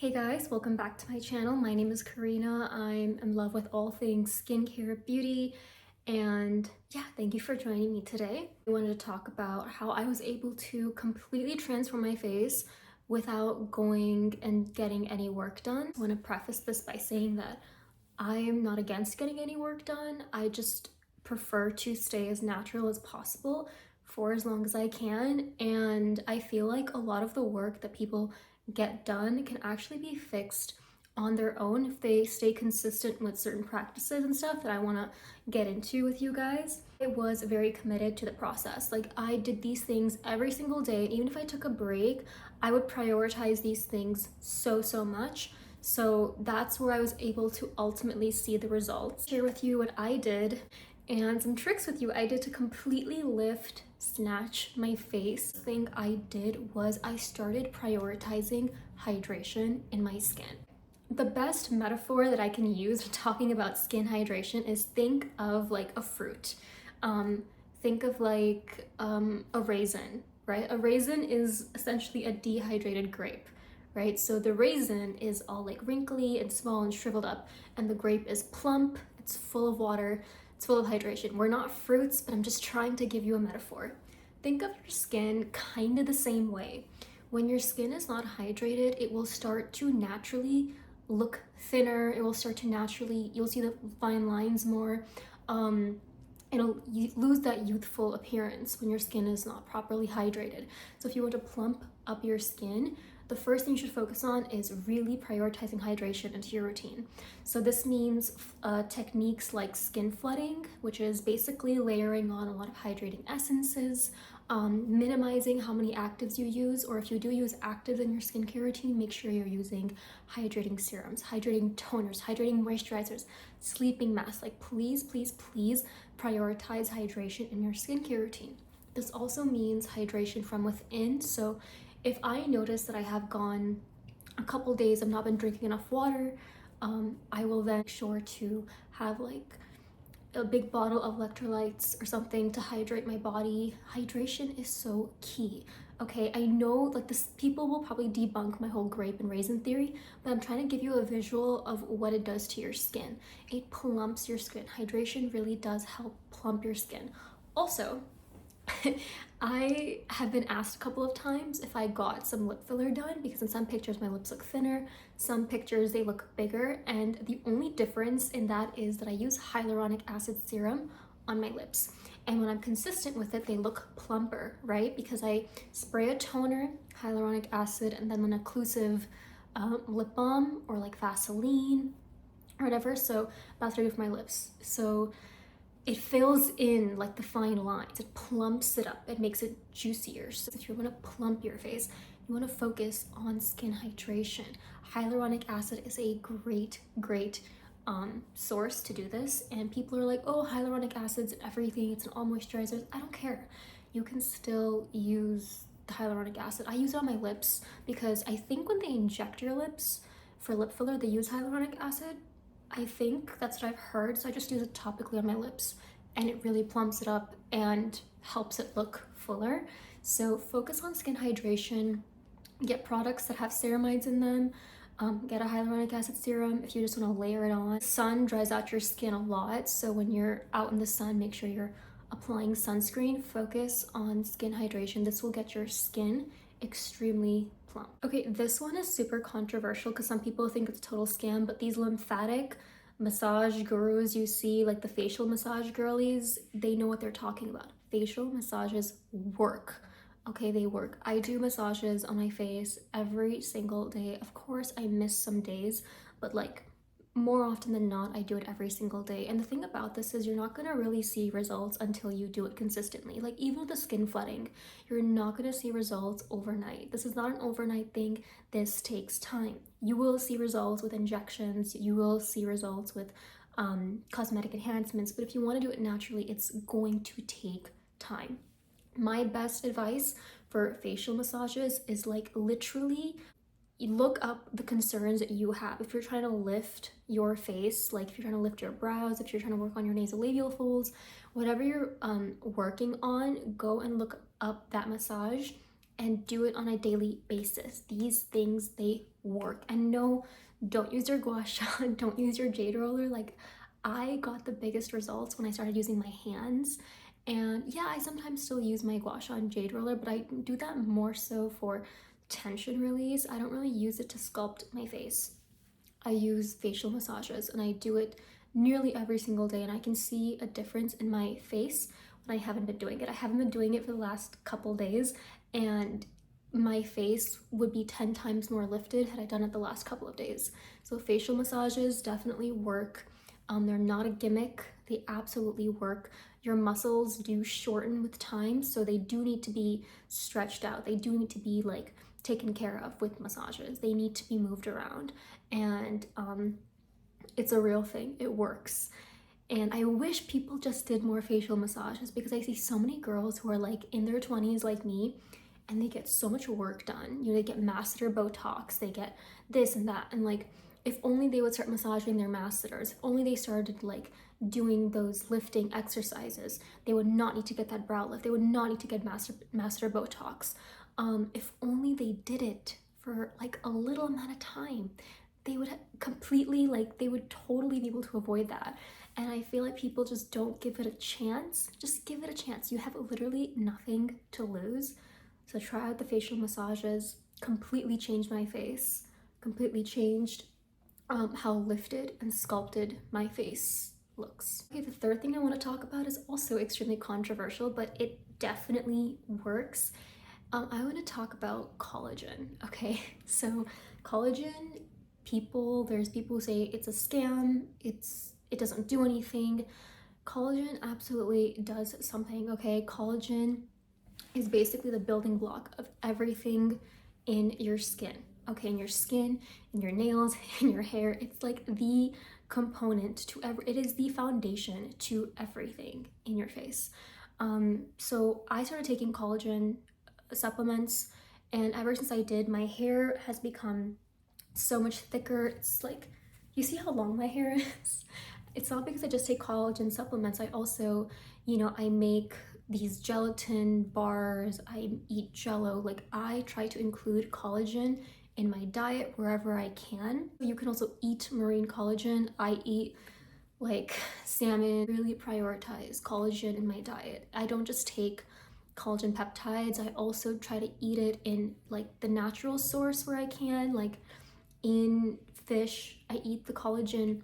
Hey guys, welcome back to my channel. My name is Karina. I'm in love with all things skincare, beauty, and yeah, thank you for joining me today. I wanted to talk about how I was able to completely transform my face without going and getting any work done. I want to preface this by saying that I am not against getting any work done. I just prefer to stay as natural as possible for as long as I can. And I feel like a lot of the work that people get done can actually be fixed on their own if they stay consistent with certain practices and stuff that I want to get into with you guys. I was very committed to the process. Like, I did these things every single day, and even if I took a break, I would prioritize these things so much. So that's where I was able to ultimately see the results. Share with you what I did and some tricks with you I did to completely lift, snatch my face. The thing I did was I started prioritizing hydration in my skin. The best metaphor that I can use talking about skin hydration is think of like a fruit. Think of like a raisin, right? A raisin is essentially a dehydrated grape, right? So the raisin is all like wrinkly and small and shriveled up, and the grape is plump, it's full of water, it's full of hydration. We're not fruits, but I'm just trying to give you a metaphor. Think of your skin kind of the same way. When your skin is not hydrated, it will start to naturally look thinner. It will start to naturally, you'll see the fine lines more. It'll lose that youthful appearance when your skin is not properly hydrated. So if you want to plump up your skin, the first thing you should focus on is really prioritizing hydration into your routine. So this means techniques like skin flooding, which is basically layering on a lot of hydrating essences, minimizing how many actives you use, or if you do use actives in your skincare routine, make sure you're using hydrating serums, hydrating toners, hydrating moisturizers, sleeping masks. Like, please prioritize hydration in your skincare routine. This also means hydration from within. So if I notice that I have gone a couple days, I've not been drinking enough water, I will then make sure to have like a big bottle of electrolytes or something to hydrate my body. Hydration is so key. Okay, I know like this, people will probably debunk my whole grape and raisin theory, but I'm trying to give you a visual of what it does to your skin. It plumps your skin. Hydration really does help plump your skin. Also, I have been asked a couple of times if I got some lip filler done, because in some pictures my lips look thinner, some pictures they look bigger, and the only difference in that is that I use hyaluronic acid serum on my lips. And when I'm consistent with it, they look plumper, right? Because I spray a toner, hyaluronic acid, and then an occlusive lip balm or like Vaseline or whatever. So that's what I do for my lips. So it fills in like the fine lines, it plumps it up, it makes it juicier. So if you want to plump your face, you want to focus on skin hydration. Hyaluronic acid is a great source to do this, and people are like, oh, hyaluronic acid's in everything, it's in all moisturizers. I don't care. You can still use the hyaluronic acid. I use it on my lips because I think when they inject your lips for lip filler, they use hyaluronic acid. I think that's what I've heard, so I just use it topically on my lips, and it really plumps it up and helps it look fuller. So focus on skin hydration, get products that have ceramides in them, get a hyaluronic acid serum if you just want to layer it on. Sun dries out your skin a lot, so when you're out in the sun, make sure you're applying sunscreen. Focus on skin hydration. This will get your skin extremely plump. Okay, this one is super controversial because some people think it's a total scam, but these lymphatic massage gurus you see, like the facial massage girlies, they know what they're talking about. Facial massages work. Okay, they work. I do massages on my face every single day. Of course, I miss some days, but like more often than not, I do it every single day. And the thing about this is you're not going to really see results until you do it consistently. Like even with the skin flooding, you're not going to see results overnight. This is not an overnight thing. This takes time. You will see results with injections. You will see results with cosmetic enhancements. But if you want to do it naturally, it's going to take time. My best advice for facial massages is like literally you look up the concerns that you have. If you're trying to lift your face, like if you're trying to lift your brows, if you're trying to work on your nasolabial folds, whatever you're working on, go and look up that massage and do it on a daily basis. These things, they work. And no, don't use your gua sha, don't use your jade roller. Like, I got the biggest results when I started using my hands. And yeah, I sometimes still use my gua sha and jade roller, but I do that more so for tension release. I don't really use it to sculpt my face. I use facial massages and I do it nearly every single day, and I can see a difference in my face when I haven't been doing it. I haven't been doing it for the last couple days, and my face would be 10 times more lifted had I done it the last couple of days. So facial massages definitely work. They're not a gimmick. They absolutely work. Your muscles do shorten with time, so they do need to be stretched out. They do need to be like taken care of with massages. They need to be moved around, and it's a real thing. It works. And I wish people just did more facial massages, because I see so many girls who are like in their 20s like me, and they get so much work done. You know, they get masseter Botox, they get this and that. And like, if only they would start massaging their masseters, if only they started like doing those lifting exercises, they would not need to get that brow lift. They would not need to get masseter Botox. If only they did it for like a little amount of time, they would completely, like, they would totally be able to avoid that. And I feel like people just don't give it a chance. Just give it a chance. You have literally nothing to lose. So try out the facial massages. Completely changed my face. Completely changed how lifted and sculpted my face looks. Okay, the third thing I want to talk about is also extremely controversial, but it definitely works. I want to talk about collagen. Okay, so collagen, there's people who say it's a scam, it doesn't do anything. Collagen absolutely does something. Okay, collagen is basically the building block of everything in your skin. Okay, in your skin, in your nails, in your hair. It's like the component to it is the foundation to everything in your face. So I started taking collagen supplements, and ever since I did, my hair has become so much thicker. It's like, you see how long my hair is? It's not because I just take collagen supplements. I also, I make these gelatin bars, I eat jello. Like, I try to include collagen in my diet wherever I can. You can also eat marine collagen. I eat like salmon. Really prioritize collagen in my diet. I don't just take collagen peptides. I also try to eat it in like the natural source where I can, like in fish. I eat the collagen.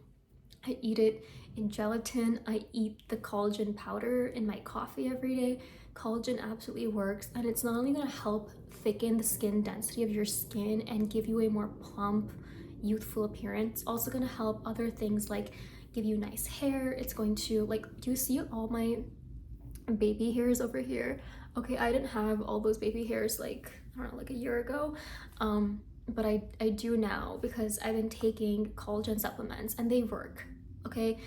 I eat it in gelatin. I eat the collagen powder in my coffee every day. Collagen absolutely works, and it's not only going to help thicken the skin density of your skin and give you a more plump, youthful appearance, it's also going to help other things like give you nice hair. It's going to, like, do you see all my baby hairs over here? Okay, I didn't have all those baby hairs like, I don't know, like a year ago. But I do now, because I've been taking collagen supplements and they work. Okay,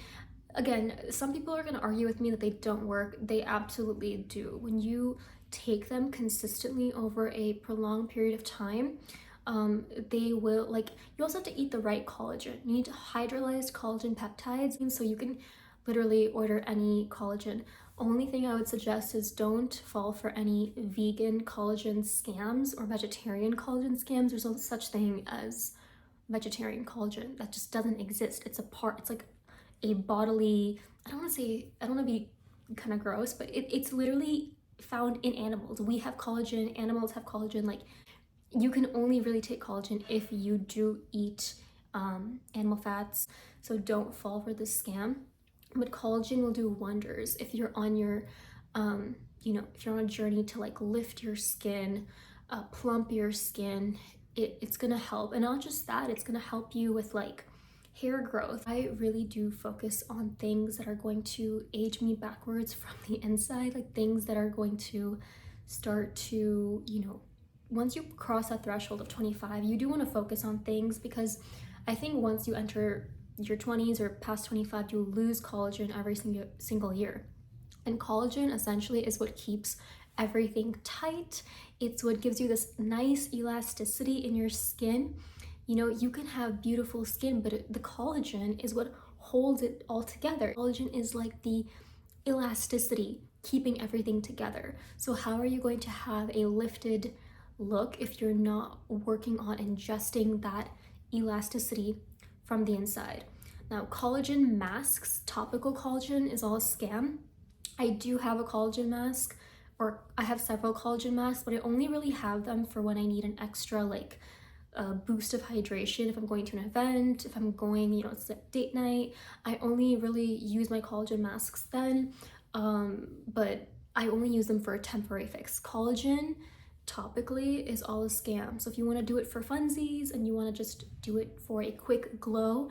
again, some people are going to argue with me that they don't work. They absolutely do. When you take them consistently over a prolonged period of time, they will, like, you also have to eat the right collagen. You need hydrolyzed collagen peptides, and so you can literally order any collagen. Only thing I would suggest is don't fall for any vegan collagen scams or vegetarian collagen scams. There's no such thing as vegetarian collagen. That just doesn't exist. It's like a bodily, I don't want to be kind of gross, but it's literally found in animals. We have collagen, animals have collagen. Like, you can only really take collagen if you do eat animal fats. So don't fall for this scam. But collagen will do wonders if you're on your if you're on a journey to like lift your skin, plump your skin. It's gonna help. And not just that, it's gonna help you with like hair growth. I really do focus on things that are going to age me backwards from the inside, like things that are going to start to, once you cross that threshold of 25, you do want to focus on things, because I think once you enter your 20s or past 25, you lose collagen every single year. And collagen essentially is what keeps everything tight. It's what gives you this nice elasticity in your skin. You can have beautiful skin, but the collagen is what holds it all together. Collagen is like the elasticity keeping everything together. So how are you going to have a lifted look if you're not working on ingesting that elasticity from the inside. Now, collagen masks, topical collagen is all a scam. I do have a collagen mask, or I have several collagen masks, but I only really have them for when I need an extra like boost of hydration. If I'm going to an event, if I'm going, you know, it's a date night, I only really use my collagen masks then. But I only use them for a temporary fix. Collagen topically is all a scam. So if you want to do it for funsies and you want to just do it for a quick glow,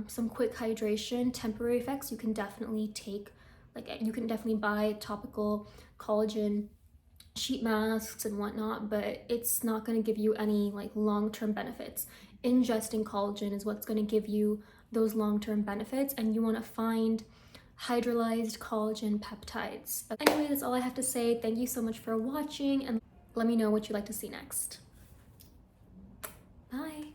some quick hydration, temporary effects, you can definitely take, like, you can definitely buy topical collagen sheet masks and whatnot, but it's not going to give you any like long-term benefits. Ingesting collagen is what's going to give you those long-term benefits, and you want to find hydrolyzed collagen peptides. Anyway, that's all I have to say. Thank you so much for watching, and let me know what you'd like to see next. Bye.